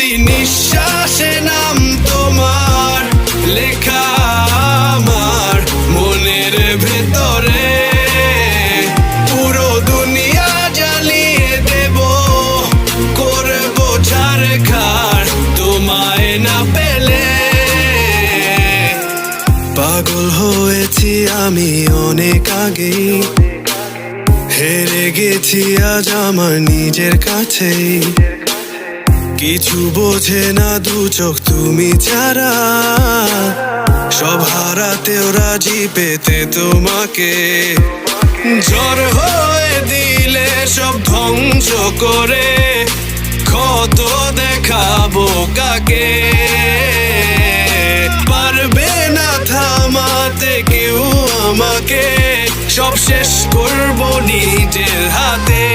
প্রতি নিঃশ্বাসে নাম তোমার লেখা আমার মনের ভেতরে। পুরো দুনিয়া জ্বালিয়ে দেব, করব ছারখার তোমায় না পেলে। পাগল হয়েছি আমি অনেক আগেই, হেরে গেছি আজ আমার নিজের কাছেই। কিছু বোঝে না দু চোখ তুমি ছাড়া, সব হারাতেও রাজি পেতে তোমাকে। ঝড় হয়ে দিলে সব ধ্বংস করে, কত দেখাবো কাকে। পারবে না থামাতে কেউ আমাকে, সব শেষ করবো নিজের হাতে।